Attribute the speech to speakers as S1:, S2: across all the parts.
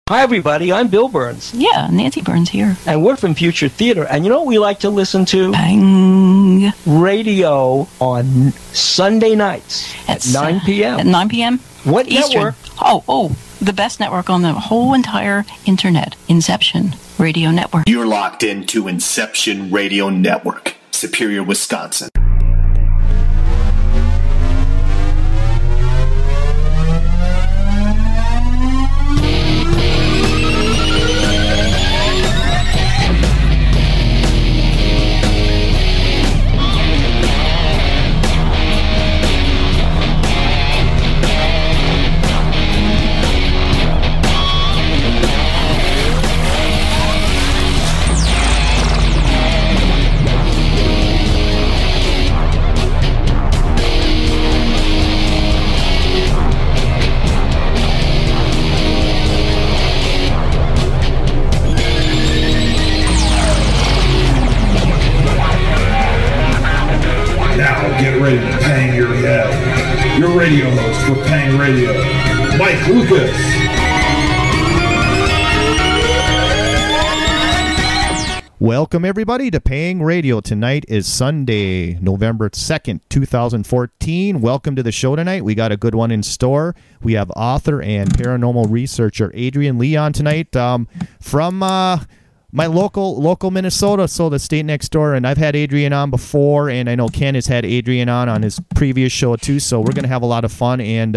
S1: Hi, everybody. I'm Bill Burns.
S2: Yeah, Nancy Burns here.
S1: And we're from Future Theater. And you know what we like to listen to?
S2: Bang.
S1: Radio on Sunday nights at 9 p.m.
S2: At 9 p.m.?
S1: What
S2: Eastern.
S1: network?
S2: Oh, the best network on the whole entire internet. Inception Radio Network.
S3: You're locked into Inception Radio Network, Superior, Wisconsin.
S4: Get ready to pang your head. Your radio host for Pang Radio, Mike Lucas.
S5: Welcome everybody to Pang Radio. Tonight is Sunday, November 2nd, 2014. Welcome to the show tonight. We got a good one in store. We have author and paranormal researcher Adrian Lee on tonight from my local Minnesota, so the state next door, and I've had Adrian on before, and I know Ken has had Adrian on his previous show too, so we're going to have a lot of fun, and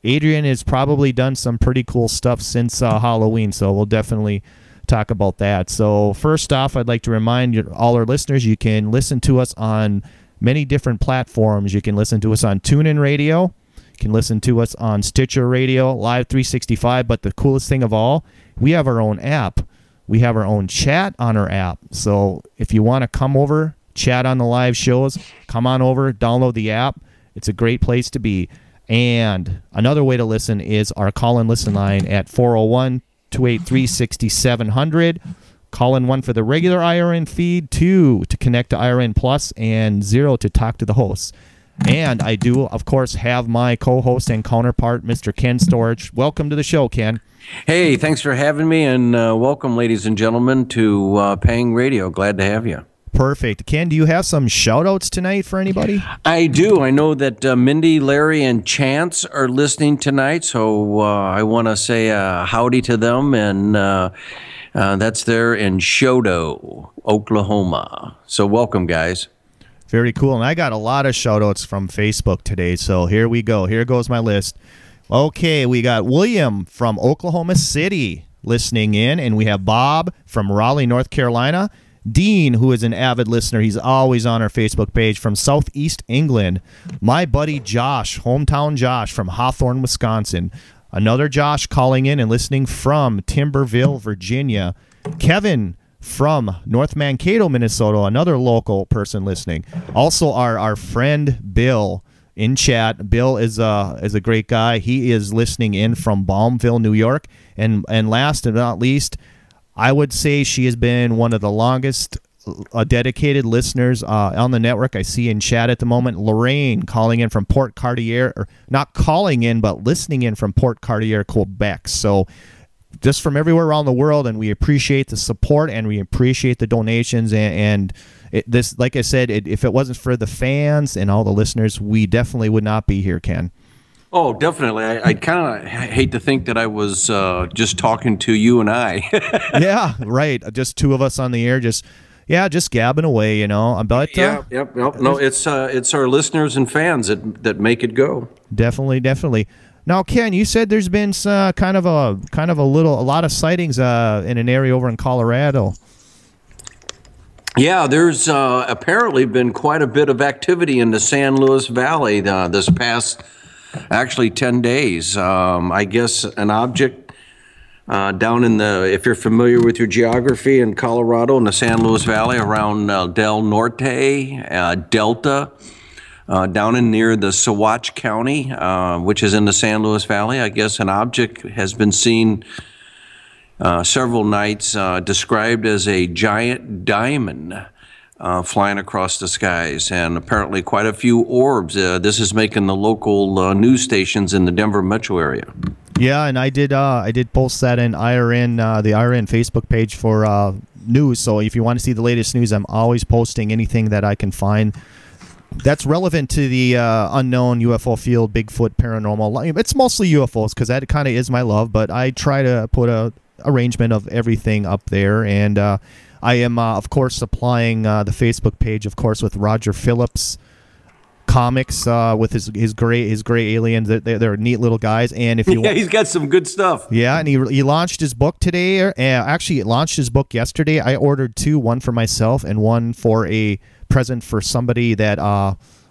S5: Adrian has probably done some pretty cool stuff since Halloween, so we'll definitely talk about that. So first off, I'd like to remind all our listeners, you can listen to us on many different platforms. You can listen to us on TuneIn Radio, you can listen to us on Stitcher Radio, Live 365, but the coolest thing of all, we have our own app. We have our own chat on our app. So if you want to come over, chat on the live shows, come on over, download the app. It's a great place to be. And another way to listen is our call and listen line at 401-283-6700. Call in 1 for the regular IRN feed, 2 to connect to IRN Plus, and 0 to talk to the hosts. And I do, of course, have my co-host and counterpart, Mr. Ken Storch. Welcome to the show, Ken.
S6: Hey, thanks for having me, and welcome, ladies and gentlemen, to Pang Radio. Glad to have you.
S5: Perfect. Ken, do you have some shout-outs tonight for anybody?
S6: I do. I know that Mindy, Larry, and Chance are listening tonight, so I want to say howdy to them, and that's there in Shodo, Oklahoma. So welcome, guys.
S5: Very cool. And I got a lot of shout-outs from Facebook today, so here we go. Here goes my list. Okay, we got William from Oklahoma City listening in, and we have Bob from Raleigh, North Carolina. Dean, who is an avid listener, he's always on our Facebook page, from Southeast England. My buddy Josh, hometown Josh, from Hawthorne, Wisconsin. Another Josh calling in and listening from Timberville, Virginia. Kevin from North Mankato, Minnesota, another local person listening. Also our friend Bill in chat. Bill is a great guy. He is listening in from Balmville, New York. And last but not least, I would say she has been one of the longest dedicated listeners on the network. I see in chat at the moment, Lorraine calling in from Port Cartier, or not calling in, but listening in from Port Cartier, Quebec. So just from everywhere around the world, and we appreciate the support and we appreciate the donations, and this, like I said, if it wasn't for the fans and all the listeners, we definitely would not be here, Ken.
S6: Oh, definitely. I kind of hate to think that I was just talking to you and I.
S5: Yeah, right. Just two of us on the air, just gabbing away, you know. But
S6: yep. No, it's our listeners and fans that make it go.
S5: Definitely. Now, Ken, you said there's been kind of a lot of sightings in an area over in Colorado.
S6: Yeah, there's apparently been quite a bit of activity in the San Luis Valley this past, actually 10 days. I guess an object down in if you're familiar with your geography in Colorado, in the San Luis Valley, around Del Norte, Delta, down in near the Saguache County, which is in the San Luis Valley, I guess an object has been seen several nights, described as a giant diamond flying across the skies, and apparently quite a few orbs. This is making the local news stations in the Denver metro area.
S5: Yeah, and I did post that in IRN, the IRN Facebook page for news. So if you want to see the latest news, I'm always posting anything that I can find that's relevant to the unknown UFO field, Bigfoot, paranormal. It's mostly UFOs because that kind of is my love, but I try to put a arrangement of everything up there. And I am, of course, supplying the Facebook page, of course, with Roger Phillips comics with his gray aliens. They're neat little guys. And if you
S6: he's got some good stuff.
S5: Yeah, and he launched his book today. Actually, he launched his book yesterday. I ordered two, one for myself and one for a present for somebody that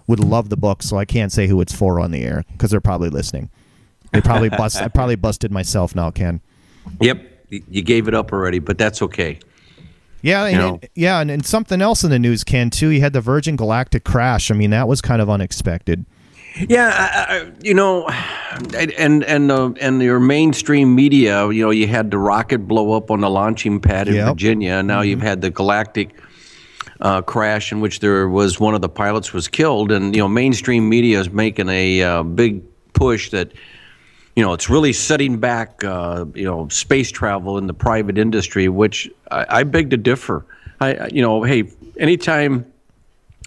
S5: would love the book. So I can't say who it's for on the air because they're probably listening. They probably I probably busted myself now, Ken.
S6: Yep, you gave it up already, but that's okay.
S5: Yeah, and something else in the news, Ken, too. You had the Virgin Galactic crash. I mean, that was kind of unexpected.
S6: Yeah, and your mainstream media, you had the rocket blow up on the launching pad in Virginia, and now you've had the Galactic crash in which there was one of the pilots was killed, and mainstream media is making a big push that it's really setting back space travel in the private industry, which I beg to differ. Hey, anytime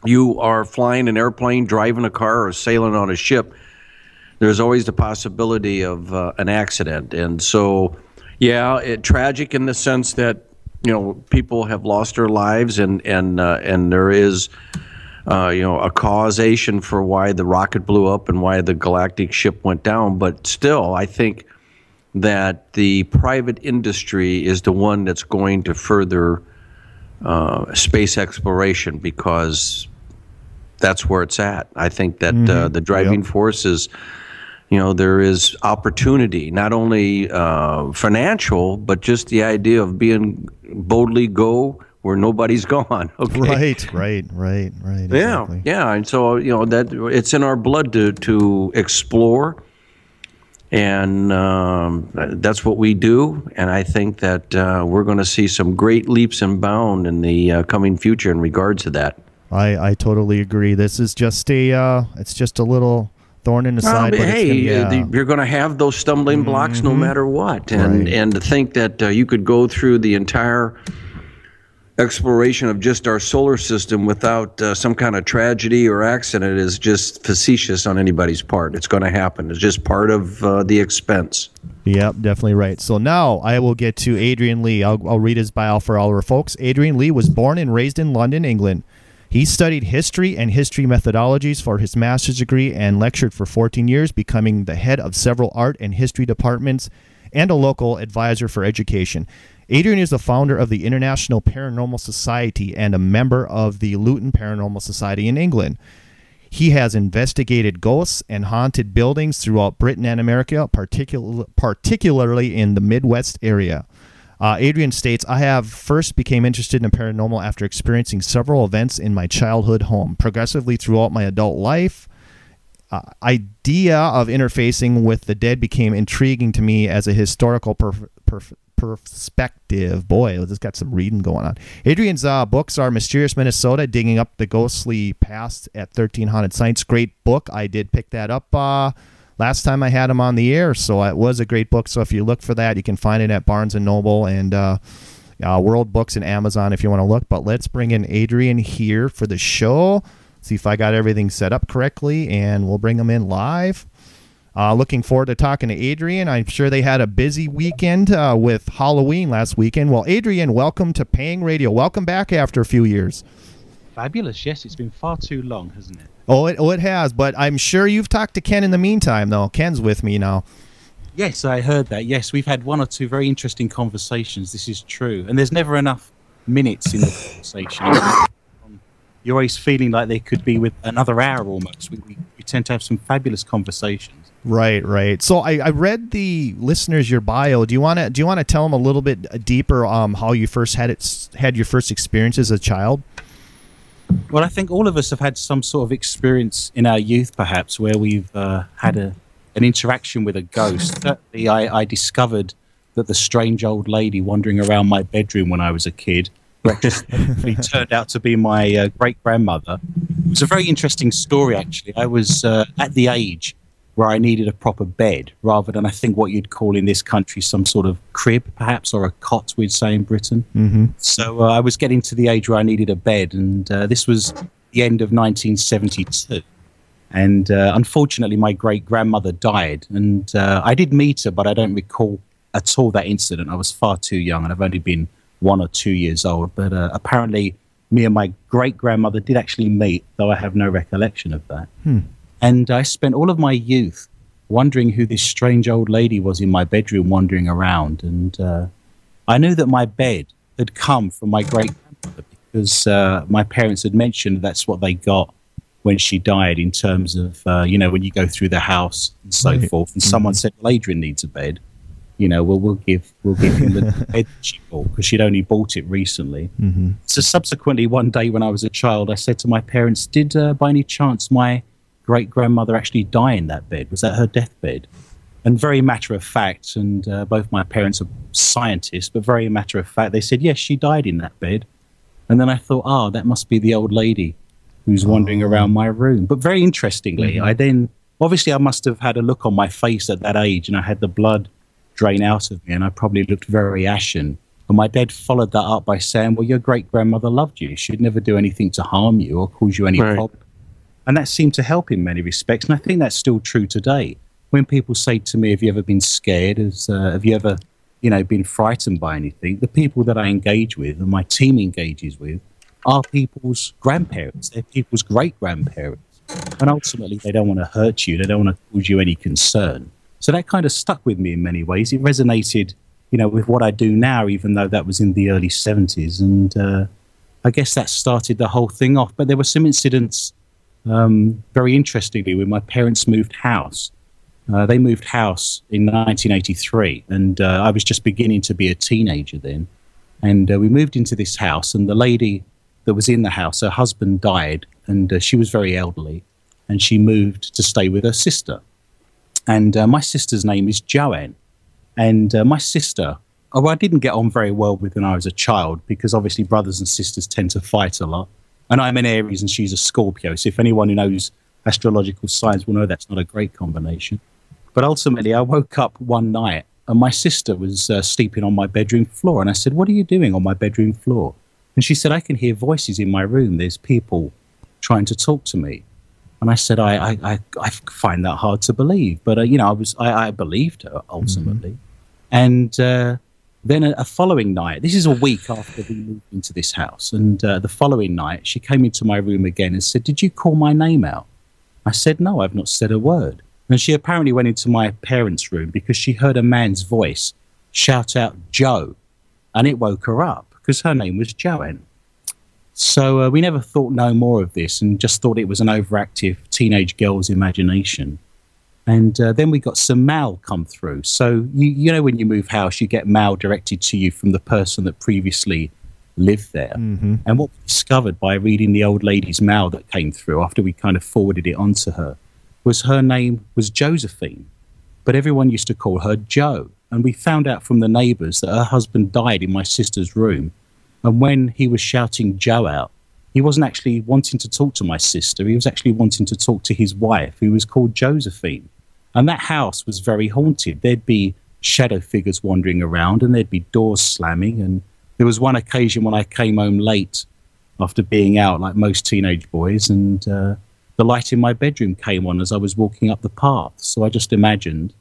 S6: you are flying an airplane, driving a car, or sailing on a ship, there's always the possibility of an accident. And so, tragic in the sense that people have lost their lives, and there is a causation for why the rocket blew up and why the galactic ship went down. But still, I think that the private industry is the one that's going to further space exploration, because that's where it's at. I think that the driving force is, there is opportunity, not only financial, but just the idea of being boldly go where nobody's gone. Okay.
S5: Right.
S6: Exactly. Yeah, and so that it's in our blood to explore, and that's what we do. And I think that we're going to see some great leaps and bounds in the coming future in regards to that.
S5: I totally agree. This is just it's just a little thorn in the side. But
S6: hey, you're going to have those stumbling blocks no matter what, and to think that you could go through the entire exploration of just our solar system without some kind of tragedy or accident is just facetious on anybody's part. It's going to happen. It's just part of the expense.
S5: Yep, definitely right. So now I will get to Adrian Lee. I'll read his bio for all our folks. Adrian Lee was born and raised in London, England. He studied history and history methodologies for his master's degree and lectured for 14 years, becoming the head of several art and history departments and a local advisor for education. Adrian is the founder of the International Paranormal Society and a member of the Luton Paranormal Society in England. He has investigated ghosts and haunted buildings throughout Britain and America, particularly in the Midwest area. Adrian states, I have first became interested in paranormal after experiencing several events in my childhood home. Progressively throughout my adult life, idea of interfacing with the dead became intriguing to me as a historical perspective. Boy, this got some reading going on. Adrian's books are Mysterious Minnesota, Digging Up the Ghostly Past at 13 Haunted Sites. Great book. I did pick that up last time I had him on the air, so it was a great book. So if you look for that, you can find it at Barnes & Noble and World Books and Amazon if you want to look. But let's bring in Adrian here for the show. See if I got everything set up correctly, and we'll bring him in live. Looking forward to talking to Adrian. I'm sure they had a busy weekend with Halloween last weekend. Well, Adrian, welcome to Paying Radio. Welcome back after a few years.
S7: Fabulous. Yes, it's been far too long, hasn't it?
S5: Oh, it has. But I'm sure you've talked to Ken in the meantime, though. Ken's with me now.
S7: Yes, I heard that. Yes, we've had one or two very interesting conversations. This is true. And there's never enough minutes in the conversation. You're always feeling like they could be with another hour almost. We tend to have some fabulous conversations.
S5: Right. So I read the listeners your bio. Do you want to tell them a little bit deeper how you first had your first experience as a child?
S7: Well, I think all of us have had some sort of experience in our youth, perhaps, where we've had an interaction with a ghost. Certainly, I discovered that the strange old lady wandering around my bedroom when I was a kid actually turned out to be my great-grandmother. It was a very interesting story, actually. I was at the age where I needed a proper bed rather than, I think, what you'd call in this country some sort of crib, perhaps, or a cot, we'd say in Britain.
S5: Mm-hmm.
S7: So I was getting to the age where I needed a bed, and this was the end of 1972. And unfortunately, my great-grandmother died, and I did meet her, but I don't recall at all that incident. I was far too young, and I've only been 1 or 2 years old. But apparently, me and my great-grandmother did actually meet, though I have no recollection of that. And I spent all of my youth wondering who this strange old lady was in my bedroom wandering around. And I knew that my bed had come from my great-grandmother because my parents had mentioned that's what they got when she died, in terms of, you know, when you go through the house and so forth. And someone said, well, Adrian needs a bed. You know, well, we'll give him the bed she bought, because she'd only bought it recently. So subsequently, one day when I was a child, I said to my parents, did by any chance my great-grandmother actually die in that bed? Was that her deathbed? And very matter of fact, and both my parents are scientists, but very matter of fact, they said, yes, she died in that bed. And then I thought, that must be the old lady who's wandering around my room. But very interestingly, I then, obviously I must have had a look on my face at that age, and I had the blood drain out of me, and I probably looked very ashen. And my dad followed that up by saying, well, your great-grandmother loved you. She'd never do anything to harm you or cause you any problem. And that seemed to help in many respects. And I think that's still true today. When people say to me, have you ever been scared? Have you ever, you know, been frightened by anything? The people that I engage with and my team engages with are people's grandparents. They're people's great-grandparents. And ultimately, they don't want to hurt you. They don't want to cause you any concern. So that kind of stuck with me in many ways. It resonated, you know, with what I do now, even though that was in the early 70s. And I guess that started the whole thing off. But there were some incidents, very interestingly, when my parents moved house. They moved house in 1983, and I was just beginning to be a teenager then. And we moved into this house, and the lady that was in the house, her husband died, and she was very elderly, and she moved to stay with her sister. And my sister's name is Joanne. And my sister, I didn't get on very well with when I was a child, because obviously brothers and sisters tend to fight a lot. And I'm an Aries and she's a Scorpio. So if anyone who knows astrological signs will know that's not a great combination. But ultimately, I woke up one night and my sister was sleeping on my bedroom floor. And I said, what are you doing on my bedroom floor? And she said, I can hear voices in my room. There's people trying to talk to me. And I said, I find that hard to believe. But, you know, I believed her ultimately. And then a following night, this is a week after we moved into this house. And the following night, she came into my room again and said, did you call my name out? I said, no, I've not said a word. And she apparently went into my parents' room because she heard a man's voice shout out, Joe. And it woke her up because her name was Joanne. So we never thought no more of this and just thought it was an overactive teenage girl's imagination. And then we got some mail come through. So, you know, when you move house, you get mail directed to you from the person that previously lived there. And what we discovered by reading the old lady's mail that came through after we kind of forwarded it on to her was her name was Josephine, but everyone used to call her Joe. And we found out from the neighbours that her husband died in my sister's room. And when he was shouting Joe out, he wasn't actually wanting to talk to my sister. He was actually wanting to talk to his wife, who was called Josephine. And that house was very haunted. There'd be shadow figures wandering around and there'd be doors slamming. And there was one occasion when I came home late after being out like most teenage boys, and the light in my bedroom came on as I was walking up the path. So I just imagined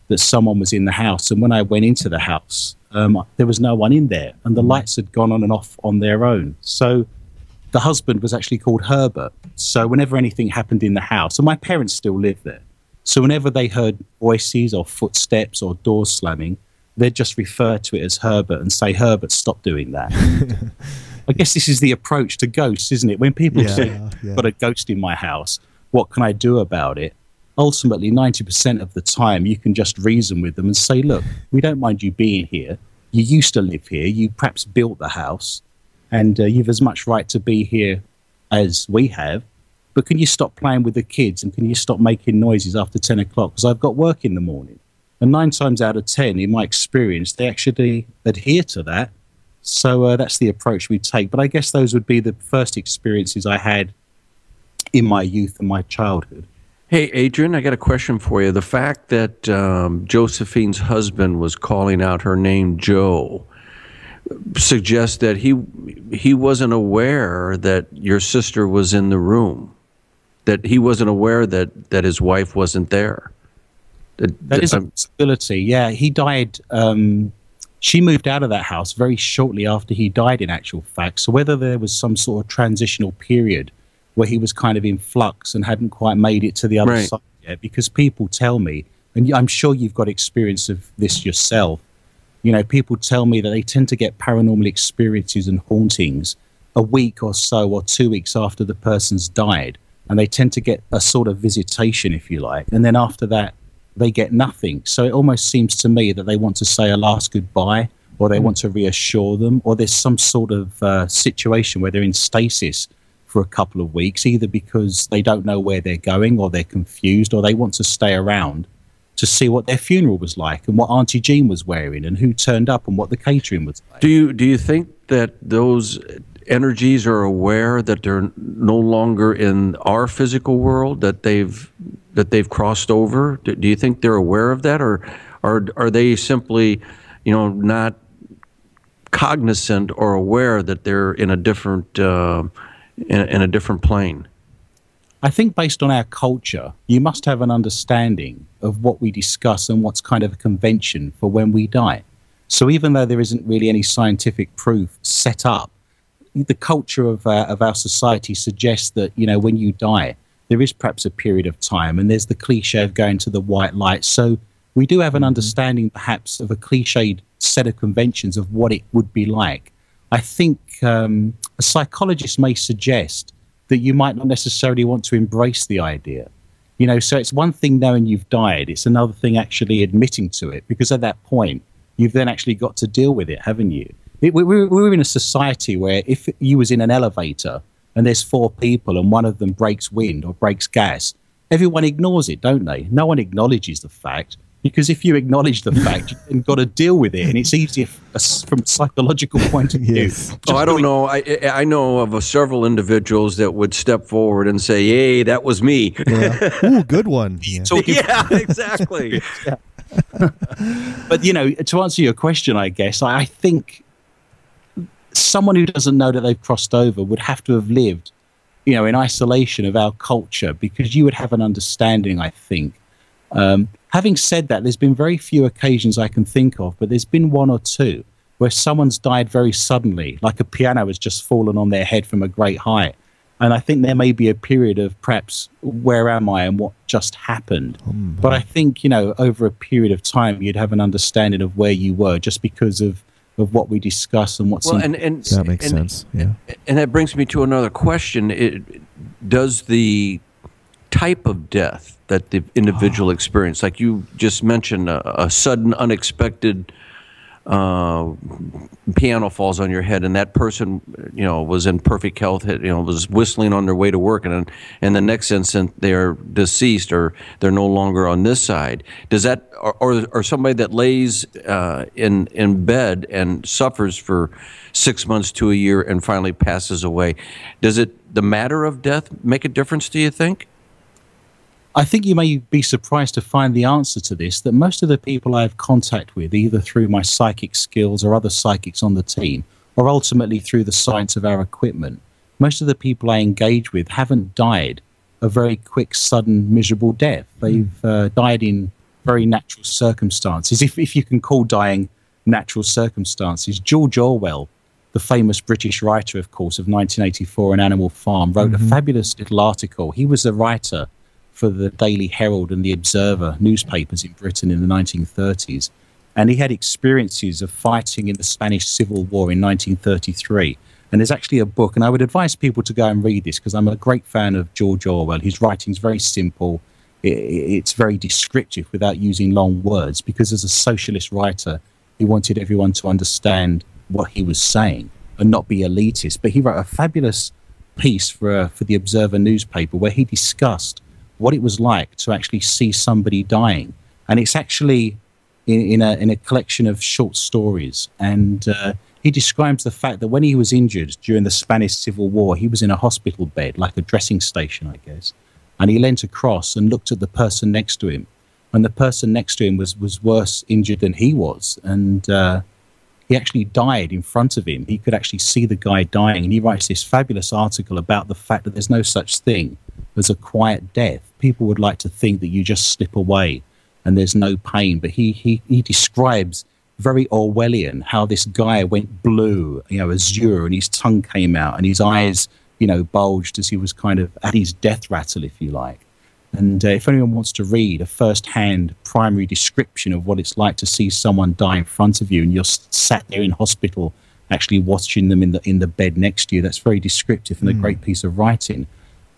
S7: that someone was in the house. And when I went into the house, there was no one in there, and the lights had gone on and off on their own. So the husband was actually called Herbert. So whenever anything happened in the house, and my parents still lived there, so whenever they heard voices or footsteps or doors slamming, they'd just refer to it as Herbert and say, Herbert, stop doing that. I guess this is the approach to ghosts, isn't it? When people say, got a ghost in my house, what can I do about it? Ultimately, 90% of the time, you can just reason with them and say, look, we don't mind you being here. You used to live here. You perhaps built the house, and you've as much right to be here as we have. But can you stop playing with the kids, and can you stop making noises after 10 o'clock? Because I've got work in the morning. And 9 times out of 10, in my experience, they actually adhere to that. So that's the approach we take. But I guess those would be the first experiences I had in my youth and my childhood.
S6: Hey, Adrian, I got a question for you. The fact that Josephine's husband was calling out her name, Joe, suggests that he wasn't aware that your sister was in the room, that he wasn't aware that his wife wasn't there.
S7: That is a possibility. Yeah, he died. She moved out of that house very shortly after he died, in actual fact. So whether there was some sort of transitional period where he was kind of in flux and hadn't quite made it to the other side yet, because people tell me, and I'm sure you've got experience of this yourself, you know, people tell me that they tend to get paranormal experiences and hauntings a week or so or 2 weeks after the person's died. And they tend to get a sort of visitation, if you like. And then after that, they get nothing. So it almost seems to me that they want to say a last goodbye, or they want to reassure them, or there's some sort of situation where they're in stasis for a couple of weeks, either because they don't know where they're going, or they're confused, or they want to stay around to see what their funeral was like, and what Auntie Jean was wearing, and who turned up, and what the catering was like.
S6: Do you think that those energies are aware that they're no longer in our physical world, that they've crossed over? Do you think they're aware of that, or are they simply, you know, not cognizant or aware that they're in a different in a different plane?
S7: I think based on our culture, you must have an understanding of what we discuss and what's kind of a convention for when we die. So even though there isn't really any scientific proof set up, the culture of our society suggests that, you know, when you die, there is perhaps a period of time, and there's the cliche of going to the white light. So we do have an understanding perhaps of a cliched set of conventions of what it would be like. I think a psychologist may suggest that you might not necessarily want to embrace the idea. You know, so it's one thing knowing you've died, it's another thing actually admitting to it, because at that point, you've then actually got to deal with it, haven't you? We're in a society where if you was in an elevator and there's 4 people and one of them breaks wind or breaks gas, everyone ignores it, don't they? No one acknowledges the fact, because if you acknowledge the fact, you've got to deal with it, and it's easier from a psychological point of view.
S5: Yes.
S6: Oh, I don't know. I know of several individuals that would step forward and say, "Hey, that was me."
S5: Yeah. Ooh, good one. Yeah.
S6: Yeah, exactly.
S7: Yeah. But, you know, to answer your question, I guess, I think someone who doesn't know that they've crossed over would have to have lived, you know, in isolation of our culture, because you would have an understanding, I think. Having said that, there's been very few occasions I can think of, but there's been 1 or 2 where someone's died very suddenly, like a piano has just fallen on their head from a great height. And I think there may be a period of perhaps, where am I and what just happened? But I think, you know, over a period of time, you'd have an understanding of where you were, just because of what we discuss and what's
S6: and
S5: that makes sense. Yeah.
S6: And that brings me to another question. Does the type of death that the individual experienced, like you just mentioned, a sudden, unexpected piano falls on your head, and that person, you know, was in perfect health, you know, was whistling on their way to work, and in the next instant they are deceased, or they're no longer on this side. Does that, or somebody that lays in bed and suffers for 6 months to a year and finally passes away, does the matter of death make a difference, do you think?
S7: I think you may be surprised to find the answer to this, that most of the people I have contact with, either through my psychic skills or other psychics on the team, or ultimately through the science of our equipment, most of the people I engage with haven't died a very quick, sudden, miserable death. They've died in very natural circumstances, if you can call dying natural circumstances. George Orwell, the famous British writer, of course, of 1984, An Animal Farm, wrote a fabulous little article. He was a writer for the Daily Herald and the Observer newspapers in Britain in the 1930s. And he had experiences of fighting in the Spanish Civil War in 1933. And there's actually a book, and I would advise people to go and read this, because I'm a great fan of George Orwell. His writing's very simple. It's very descriptive without using long words, because as a socialist writer, he wanted everyone to understand what he was saying and not be elitist. But he wrote a fabulous piece for the Observer newspaper where he discussed what it was like to actually see somebody dying. And it's actually in a collection of short stories. And he describes the fact that when he was injured during the Spanish Civil War, he was in a hospital bed, like a dressing station, I guess. and he leant across and looked at the person next to him. And the person next to him was worse injured than he was. And he actually died in front of him. He could actually see the guy dying. And he writes this fabulous article about the fact that there's no such thing as a quiet death. People would like to think that you just slip away and there's no pain. But he describes very Orwellian how this guy went blue, azure, and his tongue came out and his eyes, bulged as he was kind of at his death rattle, if you like. And if anyone wants to read a first-hand primary description of what it's like to see someone die in front of you and you're sat there in hospital actually watching them in the bed next to you, that's very descriptive and a great piece of writing.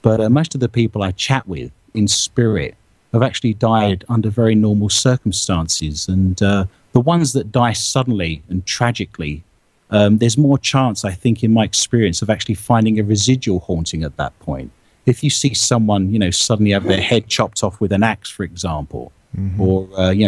S7: But most of the people I chat with in spirit have actually died under very normal circumstances. And the ones that die suddenly and tragically, there's more chance, I think, in my experience, of actually finding a residual haunting at that point. If you see someone, suddenly have their head chopped off with an axe, for example, or,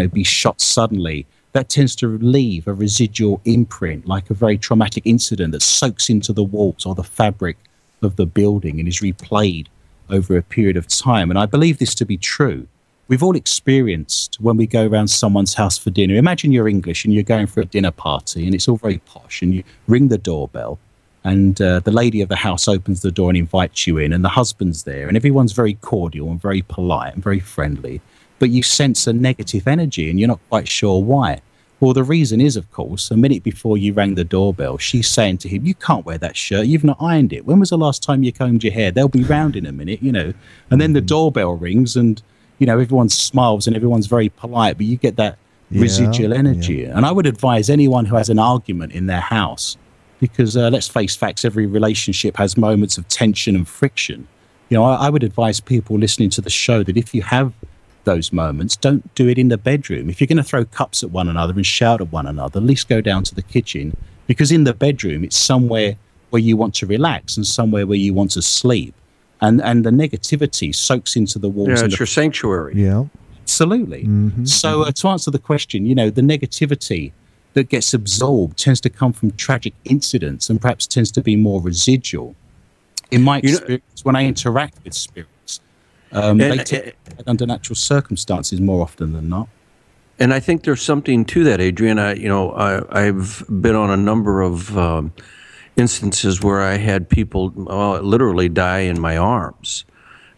S7: be shot suddenly, that tends to leave a residual imprint, like a very traumatic incident that soaks into the walls or the fabric of the building and is replayed over a period of time. And I believe this to be true. We've all experienced when we go around someone's house for dinner. Imagine you're English and you're going for a dinner party and it's all very posh and you ring the doorbell. And the lady of the house opens the door and invites you in, and the husband's there, and everyone's very cordial and very polite and very friendly. But you sense a negative energy, and you're not quite sure why. Well, the reason is, of course, a minute before you rang the doorbell, she's saying to him, "You can't wear that shirt. You've not ironed it. When was the last time you combed your hair? They'll be round in a minute, And then the doorbell rings, and everyone smiles and everyone's very polite, but you get that residual energy. Yeah. And I would advise anyone who has an argument in their house. Because let's face facts, every relationship has moments of tension and friction. I would advise people listening to the show that if you have those moments, don't do it in the bedroom. If you're going to throw cups at one another and shout at one another, at least go down to the kitchen. Because in the bedroom, it's somewhere where you want to relax and somewhere where you want to sleep. And the negativity soaks into the walls.
S6: Yeah, it's your sanctuary.
S5: Yeah.
S7: Absolutely. So to answer the question, the negativity that gets absorbed tends to come from tragic incidents and perhaps tends to be more residual. In my experience, when I interact with spirits, they take under natural circumstances more often than not.
S6: And I think there's something to that, Adrian. I've been on a number of instances where I had people literally die in my arms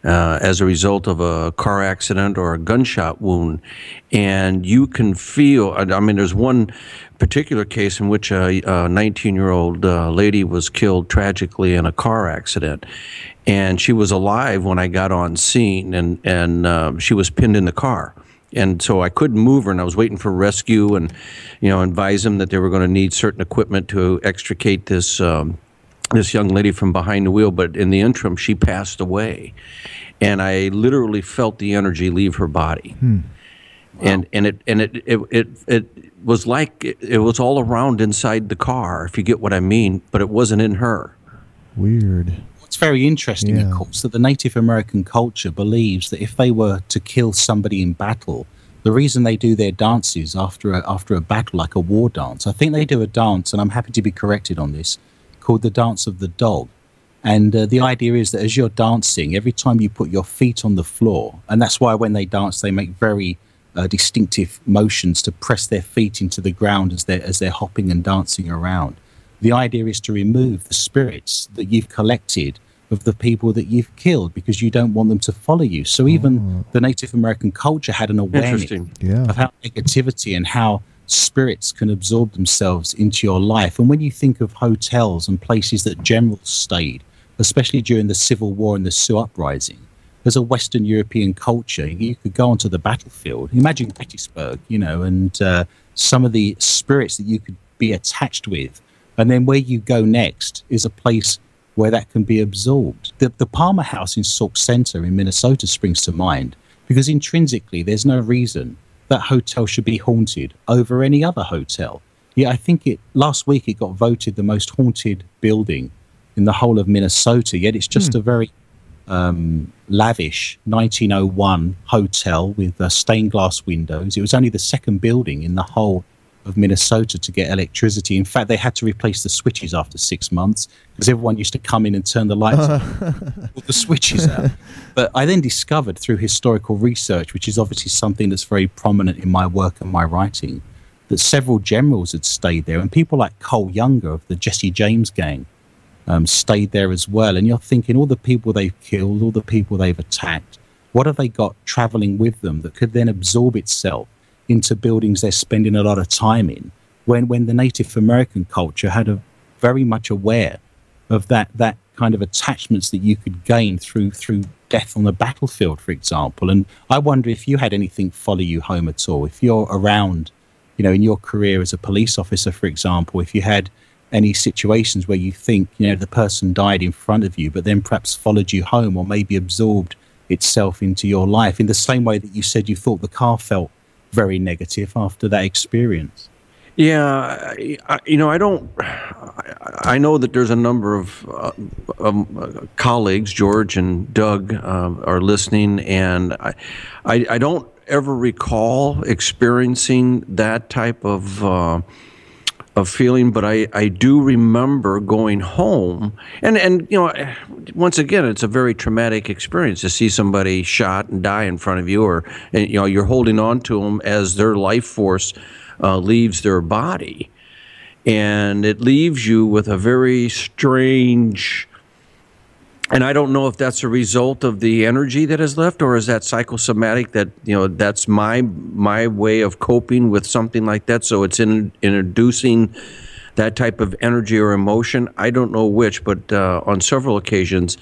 S6: as a result of a car accident or a gunshot wound. And you can feel, there's one particular case in which a 19-year-old lady was killed tragically in a car accident. And she was alive when I got on scene, and she was pinned in the car. And so I couldn't move her, and I was waiting for rescue and, advise them that they were going to need certain equipment to extricate this this young lady from behind the wheel. But in the interim, she passed away. And I literally felt the energy leave her body. Wow. And it was like it was all around inside the car, if you get what I mean, but it wasn't in her.
S5: Weird.
S7: What's very interesting, of course, that the Native American culture believes that if they were to kill somebody in battle, the reason they do their dances after a battle, like a war dance, I think they do a dance, and I'm happy to be corrected on this, called the Dance of the Dog. And the idea is that as you're dancing, every time you put your feet on the floor, and that's why when they dance, they make very distinctive motions to press their feet into the ground as they're hopping and dancing around. The idea is to remove the spirits that you've collected of the people that you've killed because you don't want them to follow you. So even the Native American culture had an awareness of how negativity and how spirits can absorb themselves into your life. And when you think of hotels and places that generals stayed, especially during the Civil War and the Sioux Uprising, as a Western European culture, you could go onto the battlefield. Imagine Gettysburg, and some of the spirits that you could be attached with. And then where you go next is a place where that can be absorbed. The Palmer House in Sauk Center in Minnesota springs to mind because intrinsically there's no reason that hotel should be haunted over any other hotel. Yeah, I think last week it got voted the most haunted building in the whole of Minnesota, yet it's just a very lavish 1901 hotel with stained glass windows. It was only the second building in the whole of Minnesota to get electricity. In fact, they had to replace the switches after 6 months because everyone used to come in and turn the lights on, put the switches out. But I then discovered through historical research, which is obviously something that's very prominent in my work and my writing, that several generals had stayed there, and people like Cole Younger of the Jesse James gang stayed there as well. And you're thinking, all the people they've killed, all the people they've attacked, what have they got traveling with them that could then absorb itself into buildings they're spending a lot of time in, when the Native American culture had a very much aware of that kind of attachments that you could gain through death on the battlefield, for example. And I wonder if you had anything follow you home at all, if you're around, you know, in your career as a police officer, for example, if you had any situations where you think, you know, the person died in front of you, but then perhaps followed you home or maybe absorbed itself into your life in the same way that you said you thought the car felt very negative after that experience.
S6: Yeah, you know, I know that there's a number of colleagues, George and Doug, are listening, and I don't ever recall experiencing that type of feeling, but I do remember going home, and you know, once again, it's a very traumatic experience to see somebody shot and die in front of you, or you know, you're holding on to them as their life force leaves their body, and it leaves you with a very strange. And I don't know if that's a result of the energy that is left, or is that psychosomatic, that, you know, that's my way of coping with something like that. So it's introducing that type of energy or emotion. I don't know which, but on several occasions,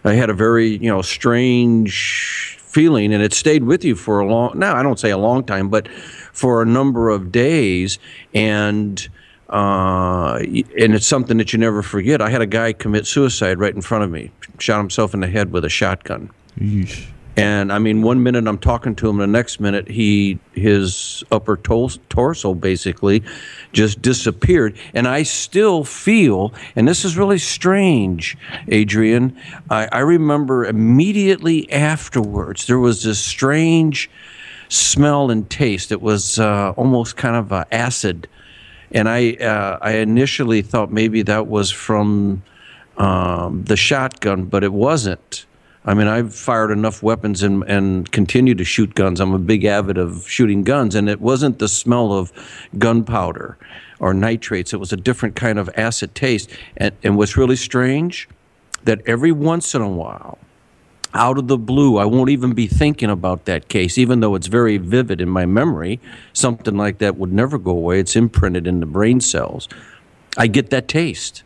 S6: I had a very, you know, strange feeling, and it stayed with you for a long, now I don't say a long time, but for a number of days. And it's something that you never forget. I had a guy commit suicide right in front of me, shot himself in the head with a shotgun. Yeesh. And I mean, 1 minute I'm talking to him, the next minute his upper torso basically just disappeared. And I still feel, and this is really strange, Adrian, I remember immediately afterwards there was this strange smell and taste. It was almost kind of acid. And I initially thought maybe that was from the shotgun, but it wasn't. I mean, I've fired enough weapons and continue to shoot guns. I'm a big avid of shooting guns, and it wasn't the smell of gunpowder or nitrates. It was a different kind of acid taste. And what's really strange, that every once in a while, out of the blue, I won't even be thinking about that case, even though it's very vivid in my memory. Something like that would never go away. It's imprinted in the brain cells. I get that taste.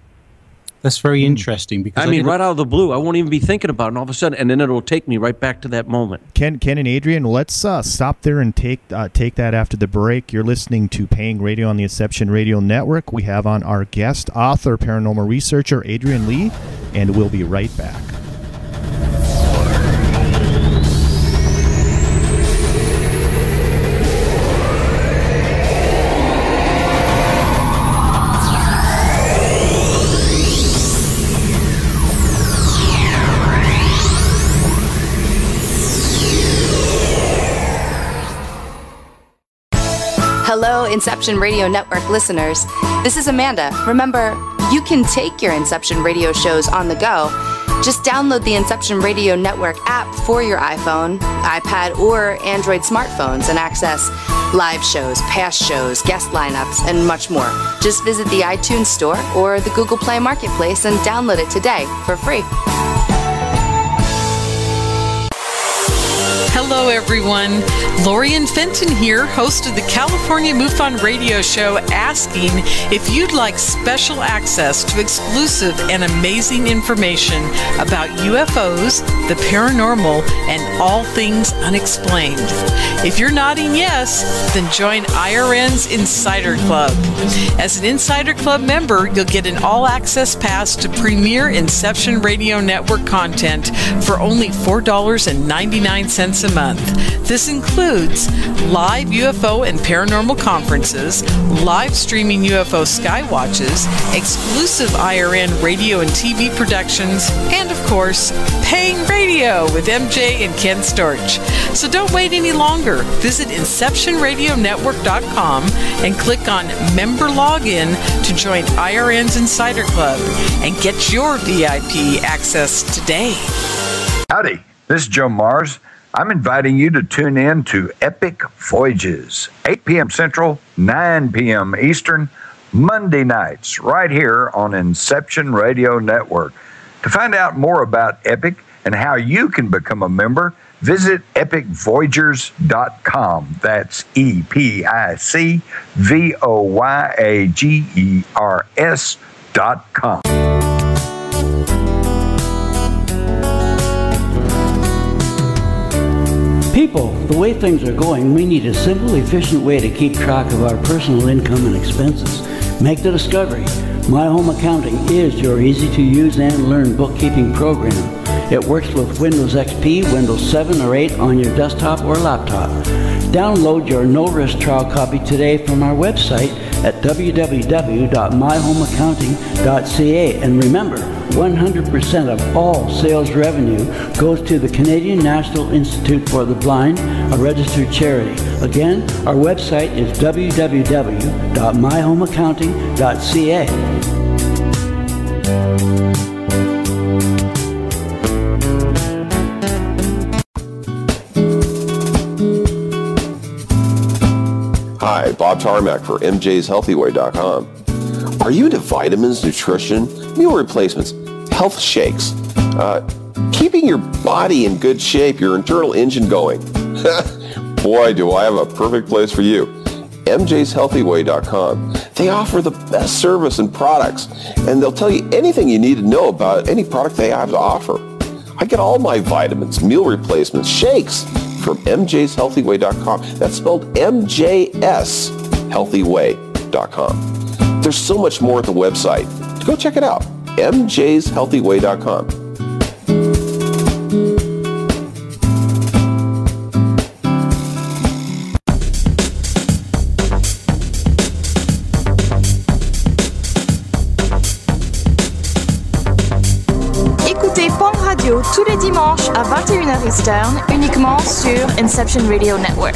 S7: That's very interesting, because
S6: I mean, right out of the blue, I won't even be thinking about it, and all of a sudden, and then it'll take me right back to that moment.
S5: Ken and Adrian, let's stop there and take that after the break. You're listening to Paying Radio on the Inception Radio Network. We have on our guest, author, paranormal researcher, Adrian Lee, and we'll be right back.
S8: Hello, Inception Radio Network listeners. This is Amanda. Remember, you can take your Inception Radio shows on the go. Just download the Inception Radio Network app for your iPhone, iPad, or Android smartphones and access live shows, past shows, guest lineups, and much more. Just visit the iTunes Store or the Google Play Marketplace and download it today for free.
S9: Hello, everyone. Lorian Fenton here, host of the California MUFON radio show, asking if you'd like special access to exclusive and amazing information about UFOs, the paranormal, and all things unexplained. If you're nodding yes, then join IRN's Insider Club. As an Insider Club member, you'll get an all-access pass to premier Inception Radio Network content for only $4.99 a month. This includes live UFO and paranormal conferences, live streaming UFO sky watches, exclusive IRN radio and TV productions, and of course, paying radio with MJ and Ken Storch. So don't wait any longer. Visit InceptionRadioNetwork.com and click on Member Login to join IRN's Insider Club and get your VIP access today.
S10: Howdy, this is Joe Mars. I'm inviting you to tune in to Epic Voyages, 8 p.m. Central, 9 p.m. Eastern, Monday nights, right here on Inception Radio Network. To find out more about Epic and how you can become a member, visit epicvoyagers.com. That's EPICVOYAGERS.com.
S11: People, the way things are going, we need a simple, efficient way to keep track of our personal income and expenses. Make the discovery. My Home Accounting is your easy-to-use and learn bookkeeping program. It works with Windows XP, Windows 7 or 8 on your desktop or laptop. Download your no-risk trial copy today from our website at www.myhomeaccounting.ca. And remember, 100% of all sales revenue goes to the Canadian National Institute for the Blind, a registered charity. Again, our website is www.myhomeaccounting.ca.
S12: Hi, Bob Tarmac for MJ'sHealthyWay.com. Are you into vitamins, nutrition, meal replacements, health shakes, keeping your body in good shape, your internal engine going? Boy, do I have a perfect place for you. MJ'sHealthyWay.com. They offer the best service and products, and they'll tell you anything you need to know about any product they have to offer. I get all my vitamins, meal replacements, shakes from MJ'sHealthyWay.com. That's spelled MJSHealthyway.com. There's so much more at the website. Go check it out. MJ'sHealthyway.com.
S13: Écoutez Pong Radio tous les dimanches à 21h Eastern, uniquement sur Inception Radio Network.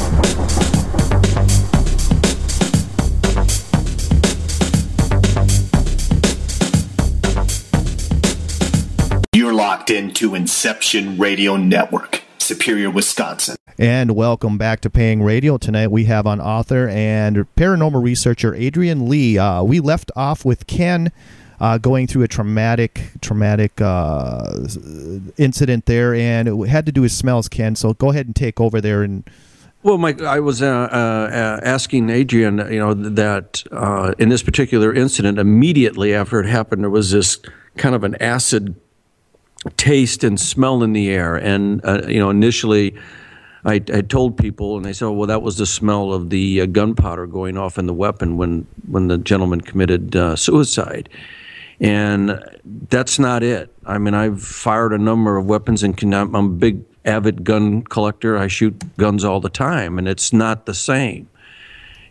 S3: You're locked into Inception Radio Network, Superior, Wisconsin.
S5: And welcome back to Paying Radio. Tonight we have on author and paranormal researcher Adrian Lee. We left off with Ken going through a traumatic incident there, and it had to do with smells, Ken. So go ahead and take over there. And
S6: well, Mike, I was asking Adrian, that in this particular incident, immediately after it happened, there was this kind of an acid taste and smell in the air, and initially I told people, and they said, well, that was the smell of the gunpowder going off in the weapon when the gentleman committed suicide. And that's not it. I mean, I've fired a number of weapons, and I'm a big avid gun collector. I shoot guns all the time, and it's not the same.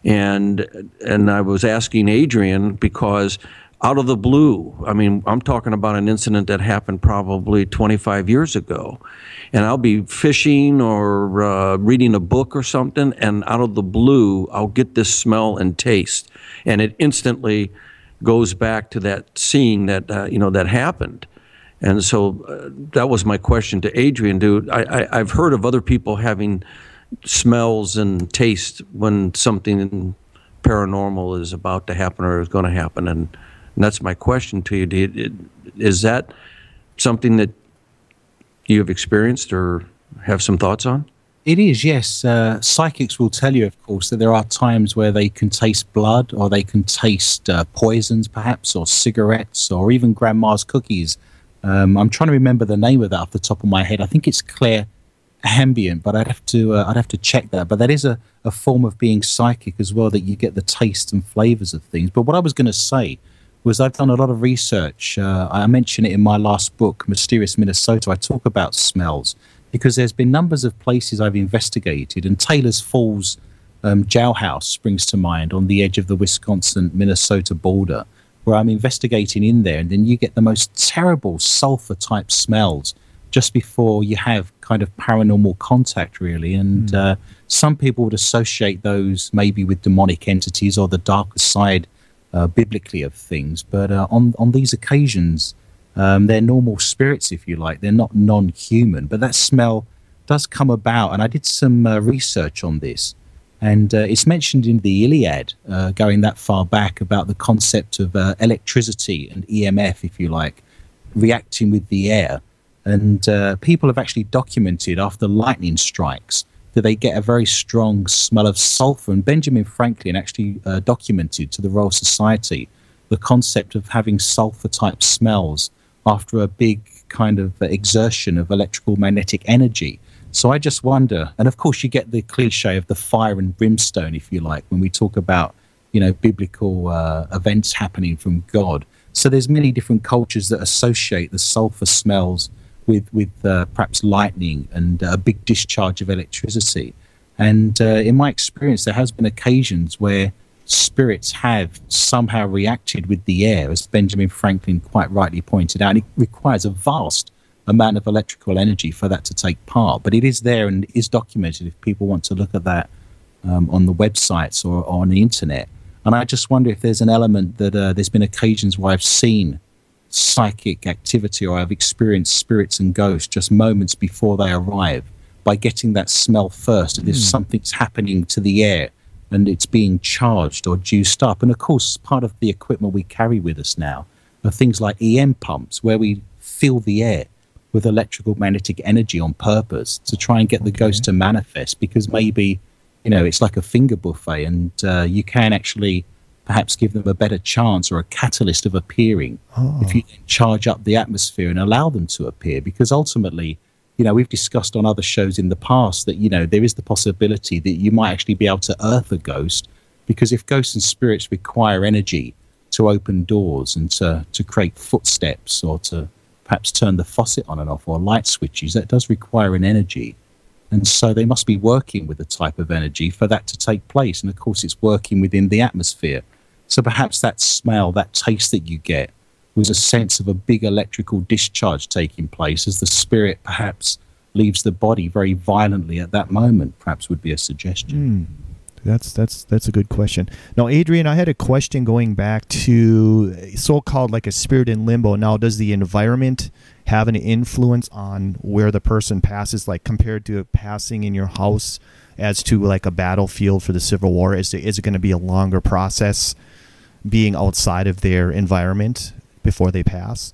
S6: And I was asking Adrian because out of the blue, I mean, I'm talking about an incident that happened probably 25 years ago. And I'll be fishing or reading a book or something, and out of the blue, I'll get this smell and taste. And it instantly goes back to that scene that, that happened. And so that was my question to Adrian. I've heard of other people having smells and taste when something paranormal is about to happen or is going to happen. And that's my question to you. Is that something that you have experienced or have some thoughts on?
S7: It is, yes. Psychics will tell you, of course, that there are times where they can taste blood, or they can taste poisons, perhaps, or cigarettes, or even grandma's cookies. I'm trying to remember the name of that off the top of my head. I think it's clairvoyant, but I'd have to check that. But that is a form of being psychic as well, that you get the taste and flavors of things. But what I was going to say was I've done a lot of research. I mentioned it in my last book, Mysterious Minnesota. I talk about smells, because there's been numbers of places I've investigated, and Taylor's Falls jailhouse springs to mind on the edge of the Wisconsin-Minnesota border, where I'm investigating in there, and then you get the most terrible sulfur-type smells just before you have kind of paranormal contact, really. And some people would associate those maybe with demonic entities or the darker side biblically of things. But on these occasions, they're normal spirits, if you like. They're not non-human. But that smell does come about. And I did some research on this. And it's mentioned in the Iliad, going that far back, about the concept of electricity and EMF, if you like, reacting with the air. And people have actually documented after lightning strikes that they get a very strong smell of sulfur. And Benjamin Franklin actually documented to the Royal Society the concept of having sulfur-type smells after a big kind of exertion of electrical magnetic energy. So I just wonder, and of course you get the cliche of the fire and brimstone, if you like, when we talk about, you know, biblical events happening from God. So there's many different cultures that associate the sulfur smells with perhaps lightning and a big discharge of electricity. And in my experience, there has been occasions where spirits have somehow reacted with the air, as Benjamin Franklin quite rightly pointed out. And it requires a vast amount of electrical energy for that to take part. But it is there and is documented if people want to look at that on the websites or on the internet. And I just wonder if there's an element that there's been occasions where I've seen psychic activity, or I've experienced spirits and ghosts just moments before they arrive, by getting that smell first, and if something's happening to the air and it's being charged or juiced up. And of course, part of the equipment we carry with us now are things like EM pumps, where we fill the air with electrical magnetic energy on purpose to try and get the ghost to manifest, because maybe, you know, it's like a finger buffet, and you can actually perhaps give them a better chance or a catalyst of appearing if you then charge up the atmosphere and allow them to appear. Because ultimately, you know, we've discussed on other shows in the past that, you know, there is the possibility that you might actually be able to earth a ghost, because if ghosts and spirits require energy to open doors and to create footsteps, or to perhaps turn the faucet on and off, or light switches, that does require an energy. And so they must be working with a type of energy for that to take place. And of course, it's working within the atmosphere. So perhaps that smell, that taste that you get, was a sense of a big electrical discharge taking place as the spirit perhaps leaves the body very violently at that moment, perhaps would be a suggestion.
S5: That's a good question. Now, Adrian, I had a question going back to so-called like a spirit in limbo. Now, does the environment have an influence on where the person passes, like compared to passing in your house as to like a battlefield for the Civil War? Is it going to be a longer process being outside of their environment before they pass?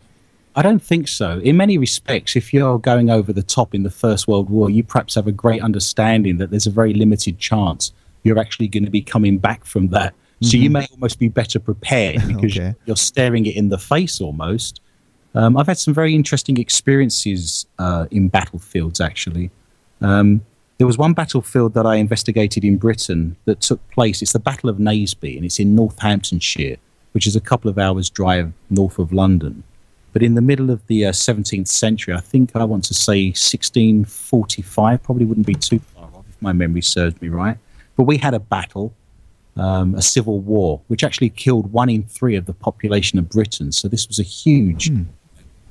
S7: I don't think so. In many respects, if you're going over the top in the First World War, you perhaps have a great understanding that there's a very limited chance you're actually going to be coming back from that. So you may almost be better prepared, because you're staring it in the face almost. I've had some very interesting experiences in battlefields, actually. There was one battlefield that I investigated in Britain that took place. It's the Battle of Naseby, and it's in Northamptonshire, which is a couple of hours' drive north of London. But in the middle of the 17th century, I think I want to say 1645, probably wouldn't be too far off if my memory serves me right. But we had a battle, a civil war, which actually killed 1 in 3 of the population of Britain. So this was a huge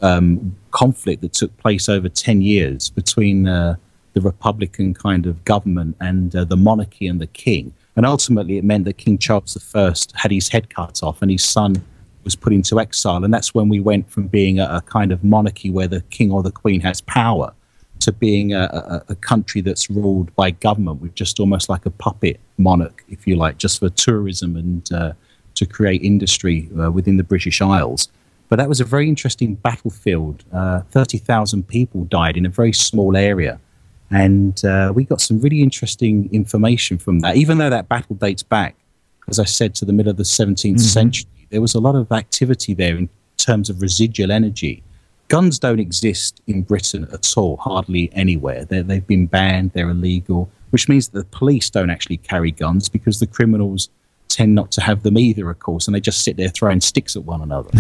S7: conflict that took place over 10 years between the Republican kind of government and the monarchy and the king. And ultimately it meant that King Charles I had his head cut off and his son was put into exile. And that's when we went from being a kind of monarchy where the king or the queen has power to being a country that's ruled by government with just almost like a puppet monarch, if you like, just for tourism and to create industry within the British Isles. But that was a very interesting battlefield. 30,000 people died in a very small area. And we got some really interesting information from that. Even though that battle dates back, as I said, to the middle of the 17th century, there was a lot of activity there in terms of residual energy. Guns don't exist in Britain at all, hardly anywhere. They've been banned, they're illegal, which means that the police don't actually carry guns because the criminals tend not to have them either, of course, and they just sit there throwing sticks at one another.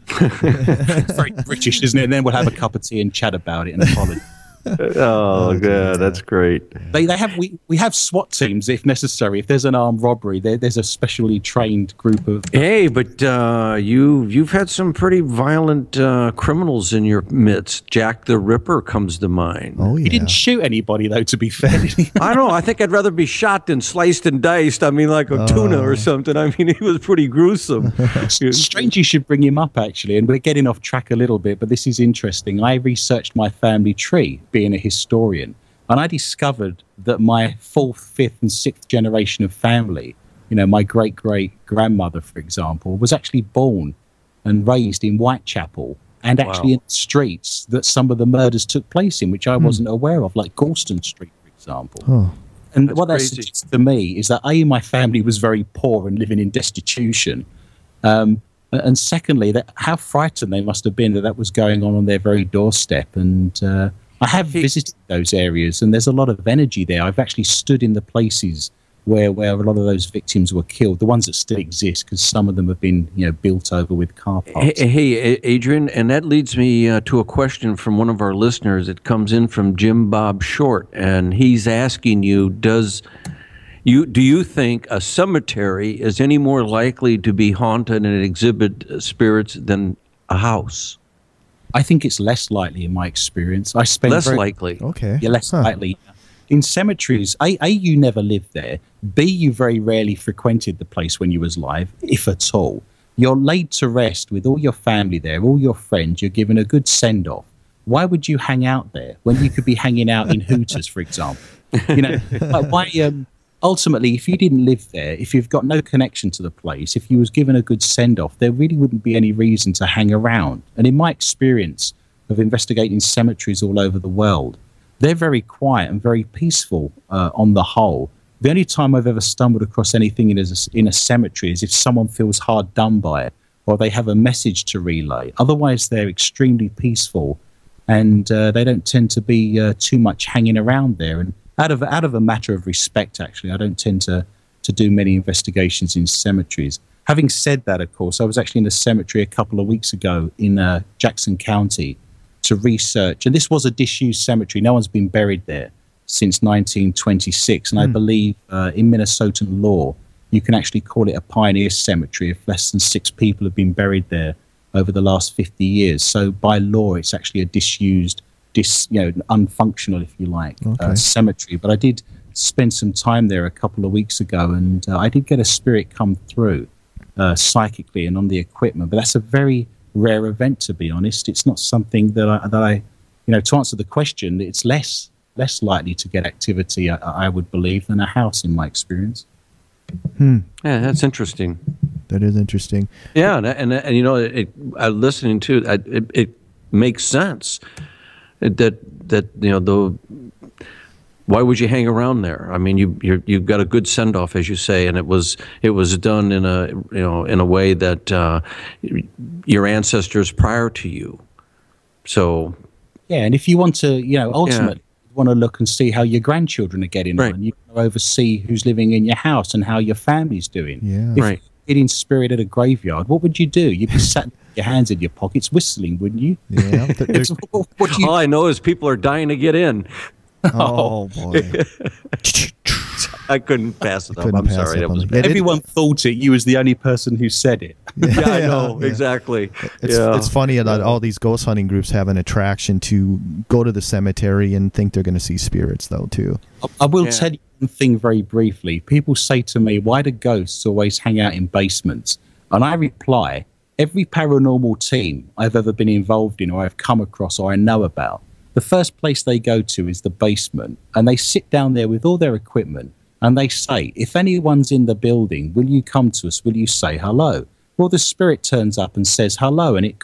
S7: It's very British, isn't it? And then we'll have a cup of tea and chat about it and apologize.
S6: Oh, good. That's great.
S7: They have we have SWAT teams if necessary. If there's an armed robbery, there's a specially trained group of.
S6: Hey, but you've had some pretty violent criminals in your midst. Jack the Ripper comes to mind.
S5: Oh yeah.
S7: He didn't shoot anybody though. To be fair,
S6: I don't know. I think I'd rather be shot than sliced and diced. I mean, like a tuna or something. I mean, he was pretty gruesome.
S7: Strange you should bring him up actually, and we're getting off track a little bit, but this is interesting. I researched my family tree, being a historian, and I discovered that my 4th, 5th, and 6th generation of family, my great-great-grandmother, for example, was actually born and raised in Whitechapel and actually in streets that some of the murders took place in, which I wasn't aware of, like Galston Street, for example.
S5: Oh.
S7: And what that suggests to me is that A, my family was very poor and living in destitution. And secondly, that how frightened they must have been that was going on their very doorstep. And I have visited those areas, and there's a lot of energy there. I've actually stood in the places where a lot of those victims were killed, the ones that still exist, because some of them have been built over with car parks.
S6: Hey, Adrian, and that leads me to a question from one of our listeners. It comes in from Jim Bob Short, and he's asking you, do you think a cemetery is any more likely to be haunted and exhibit spirits than a house?
S7: I think it's less likely in my experience. I spend
S6: less likely.
S5: Okay.
S7: Yeah, less likely. In cemeteries, A, you never lived there. B, you very rarely frequented the place when you was alive, if at all. You're laid to rest with all your family there, all your friends. You're given a good send-off. Why would you hang out there when you could be hanging out in Hooters, for example? Ultimately, if you didn't live there, if you've got no connection to the place, if you was given a good send-off, there really wouldn't be any reason to hang around. And in my experience of investigating cemeteries all over the world, they're very quiet and very peaceful on the whole. The only time I've ever stumbled across anything in a cemetery is if someone feels hard done by it or they have a message to relay. Otherwise, they're extremely peaceful, and they don't tend to be too much hanging around there. And out of a matter of respect, actually, I don't tend to do many investigations in cemeteries. Having said that, of course, I was actually in a cemetery a couple of weeks ago in Jackson County to research, and this was a disused cemetery. No one's been buried there since 1926, and I believe in Minnesotan law, you can actually call it a pioneer cemetery if less than 6 people have been buried there over the last 50 years. So by law, it's actually a disused, unfunctional, if you like, cemetery. But I did spend some time there a couple of weeks ago, and I did get a spirit come through psychically and on the equipment. But that's a very rare event, to be honest. It's not something that I to answer the question, it's less likely to get activity, I would believe, than a house in my experience.
S6: Yeah, that's interesting.
S5: That is interesting.
S6: Yeah, and listening to it makes sense. Why would you hang around there? I mean, you've got a good send off, as you say, and it was done in a way that your ancestors prior to you. So
S7: yeah, and if you want to, ultimately want to look and see how your grandchildren are getting on, and you can oversee who's living in your house and how your family's doing.
S5: Yeah,
S7: if you're in spirit at a graveyard, what would you do? You'd be sat with your hands in your pockets, whistling, wouldn't you?
S5: Yeah.
S6: All I know is people are dying to get in.
S5: Oh boy.
S6: I couldn't pass it up. I'm sorry.
S7: Everyone thought it. You was the only person who said it.
S6: Yeah, I know. Exactly.
S5: It's funny that all these ghost hunting groups have an attraction to go to the cemetery and think they're going to see spirits, though, too.
S7: I will tell you one thing very briefly. People say to me, why do ghosts always hang out in basements? And I reply, every paranormal team I've ever been involved in or I've come across or I know about, the first place they go to is the basement, and they sit down there with all their equipment, and they say, if anyone's in the building, will you come to us? Will you say hello? Well, the spirit turns up and says hello, and they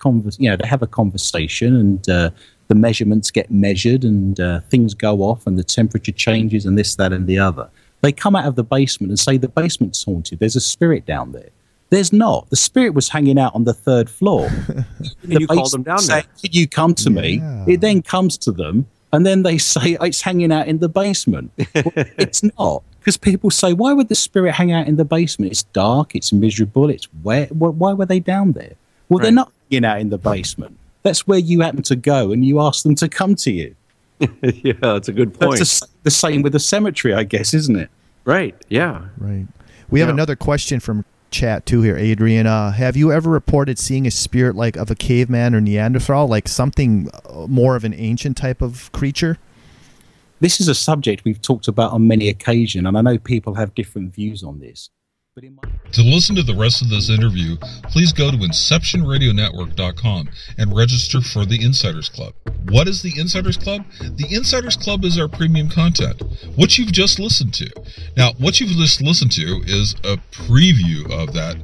S7: have a conversation, and the measurements get measured, and things go off, and the temperature changes, and this, that, and the other. They come out of the basement and say the basement's haunted. There's a spirit down there. There's not. The spirit was hanging out on the 3rd floor.
S6: And you called them down there.
S7: Could you come to me? It then comes to them, and then they say it's hanging out in the basement. Well, it's not, because people say, why would the spirit hang out in the basement? It's dark, it's miserable, it's wet. Why were they down there? Well, they're not hanging out in the basement. That's where you happen to go, and you ask them to come to you.
S6: Yeah, that's a good point.
S7: That's the same with the cemetery, I guess, isn't it?
S6: Right, yeah.
S5: Right. We have another question from chat too here, Adrian. Have you ever reported seeing a spirit like of a caveman or Neanderthal, like something more of an ancient type of creature?
S7: This is a subject we've talked about on many occasions, and I know people have different views on this.
S14: To listen to the rest of this interview, please go to InceptionRadioNetwork.com and register for the Insiders Club. What is the Insiders Club? The Insiders Club is our premium content, what you've just listened to. Now, what you've just listened to is a preview of that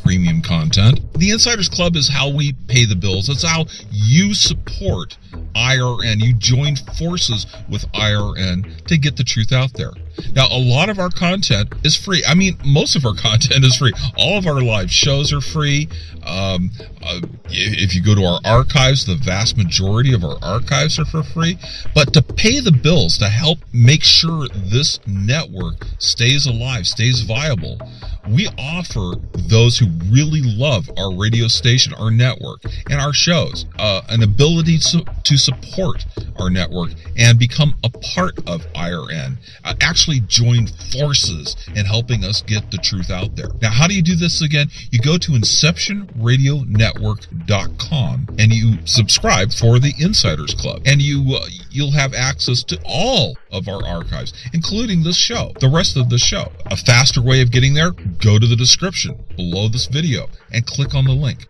S14: premium content. The Insiders Club is how we pay the bills. It's how you support IRN. You join forces with IRN to get the truth out there. Now, a lot of our content is free. I mean, most of our content is free. All of our live shows are free. If you go to our archives, the vast majority of our archives are for free. But to pay the bills, to help make sure this network stays alive, stays viable, we offer those who really love our radio station, our network, and our shows, an ability to support our network and become a part of IRN. Actually join forces in helping us get the truth out there. Now, how do you do this again? You go to InceptionRadioNetwork.com and you subscribe for the Insiders Club, and you'll have access to all of our archives, including this show, the rest of the show. A faster way of getting there, go to the description below this video and click on the link.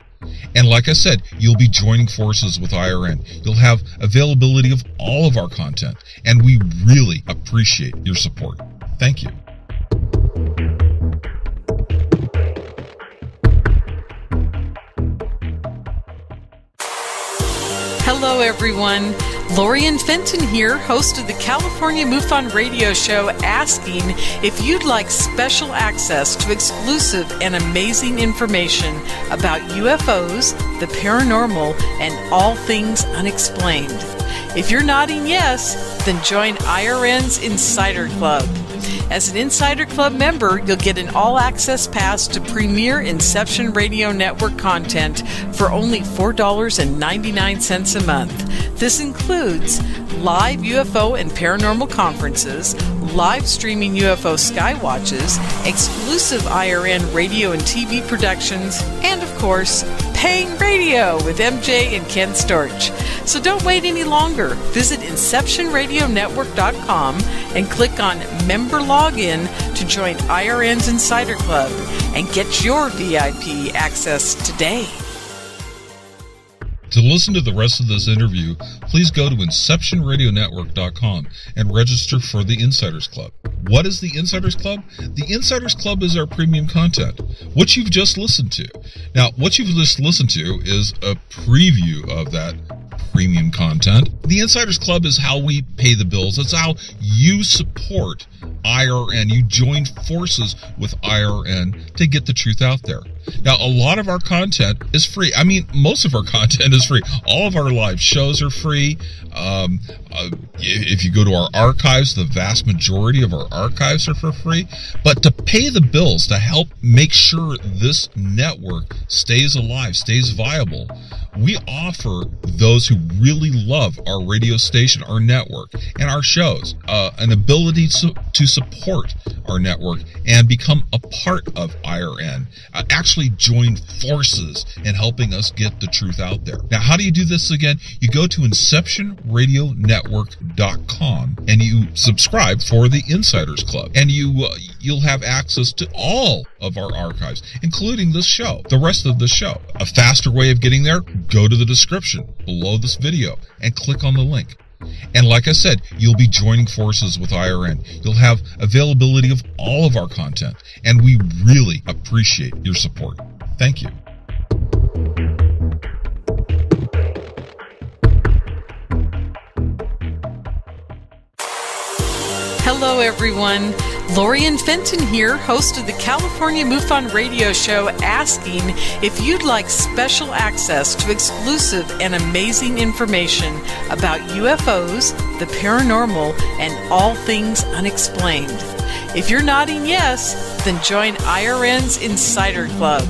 S14: And like I said, you'll be joining forces with IRN. You'll have availability of all of our content, and we really appreciate your support. Thank you.
S9: Hello, everyone. Lorian Fenton here, host of the California MUFON radio show, asking if you'd like special access to exclusive and amazing information about UFOs, the paranormal, and all things unexplained. If you're nodding yes, then join IRN's Insider Club. As an Insider Club member, you'll get an all-access pass to premier Inception Radio Network content for only $4.99 a month. This includes live UFO and paranormal conferences, live streaming UFO skywatches, exclusive IRN radio and TV productions, and of course, paying radio with MJ and Ken Storch. So don't wait any longer. Visit InceptionRadioNetwork.com and click on Member Login to join IRN's Insider Club and get your VIP access today.
S14: To listen to the rest of this interview, please go to InceptionRadioNetwork.com and register for the Insiders Club. What is the Insiders Club? The Insiders Club is our premium content, what you've just listened to. Now, what you've just listened to is a preview of that premium content. The Insiders Club is how we pay the bills. It's how you support IRN. You join forces with IRN to get the truth out there. Now, a lot of our content is free. I mean, most of our content is free. All of our live shows are free. If you go to our archives, the vast majority of our archives are for free. But to pay the bills, to help make sure this network stays alive, stays viable, we offer those who really love our radio station, our network, and our shows, an ability to support our network and become a part of IRN. Actually join forces in helping us get the truth out there. Now, how do you do this again? You go to InceptionRadioNetwork.com and you subscribe for the Insiders Club, and you'll have access to all of our archives, including this show, the rest of the show. A faster way of getting there, go to the description below this video and click on the link. And like I said, you'll be joining forces with IRN. You'll have availability of all of our content, and we really appreciate your support. Thank you.
S9: Hello, everyone. Lorian Fenton here, host of the California MUFON radio show, asking if you'd like special access to exclusive and amazing information about UFOs, the paranormal, and all things unexplained. If you're nodding yes, then join IRN's Insider Club.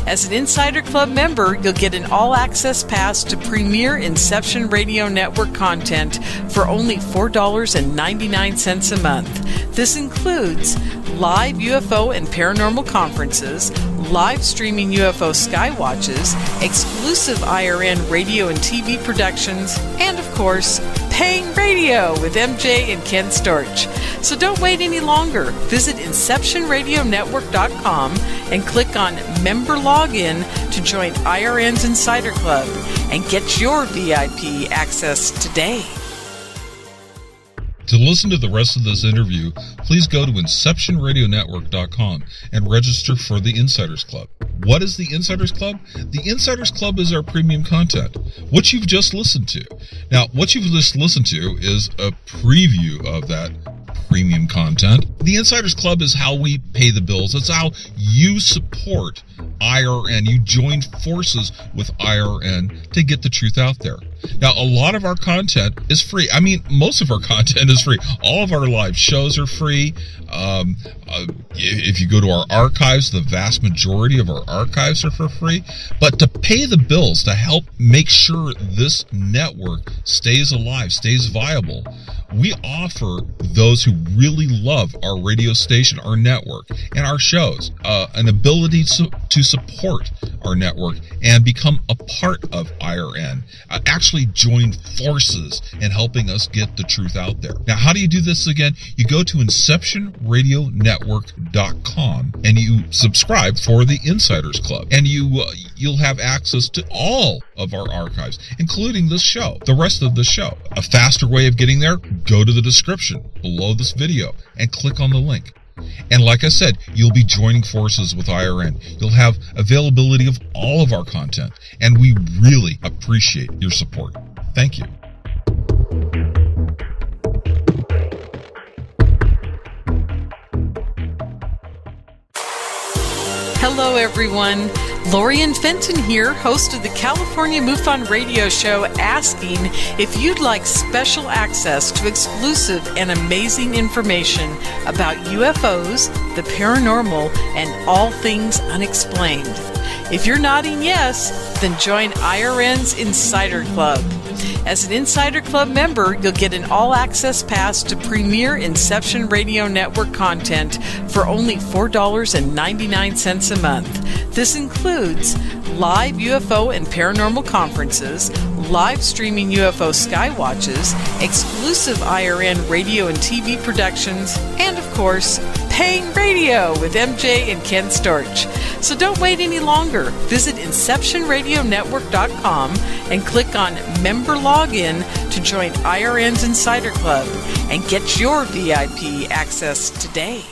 S9: As an Insider Club member, you'll get an all-access pass to premier Inception Radio Network content for only $4.99 a month. This includes live UFO and paranormal conferences, live streaming UFO skywatches, exclusive IRN radio and TV productions, and of course, paying radio with MJ and Ken Storch. So don't wait any longer. Visit InceptionRadioNetwork.com and click on Member Login to join IRN's Insider Club and get your VIP access today.
S14: To listen to the rest of this interview, please go to InceptionRadioNetwork.com and register for the Insiders Club. What is the Insiders Club? The Insiders Club is our premium content, what you've just listened to. Now, what you've just listened to is a preview of that premium content. The Insiders Club is how we pay the bills. It's how you support IRN. You join forces with IRN to get the truth out there. Now, a lot of our content is free. I mean, most of our content is free. All of our live shows are free. If you go to our archives, the vast majority of our archives are for free. But to pay the bills, to help make sure this network stays alive, stays viable, we offer those who really love our radio station, our network, and our shows an ability to support our network and become a part of IRN. Actually join forces in helping us get the truth out there. Now, how do you do this again? You go to InceptionRadioNetwork.com and you subscribe for the Insiders Club, and you'll have access to all of our archives, including this show, the rest of the show. A faster way of getting there, go to the description below this video and click on the link. And like I said, you'll be joining forces with IRN. You'll have availability of all of our content, and we really appreciate your support. Thank you.
S9: Hello, everyone. Lorian Fenton here, host of the California MUFON radio show, asking if you'd like special access to exclusive and amazing information about UFOs, the paranormal, and all things unexplained. If you're nodding yes, then join IRN's Insider Club. As an Insider Club member, you'll get an all-access pass to premier Inception Radio Network content for only $4.99 a month. This includes live UFO and paranormal conferences, live streaming UFO skywatches, exclusive IRN radio and TV productions, and of course, paying radio with MJ and Ken Storch. So don't wait any longer. Visit InceptionRadioNetwork.com and click on Member Login to join IRN's Insider Club and get your VIP access today.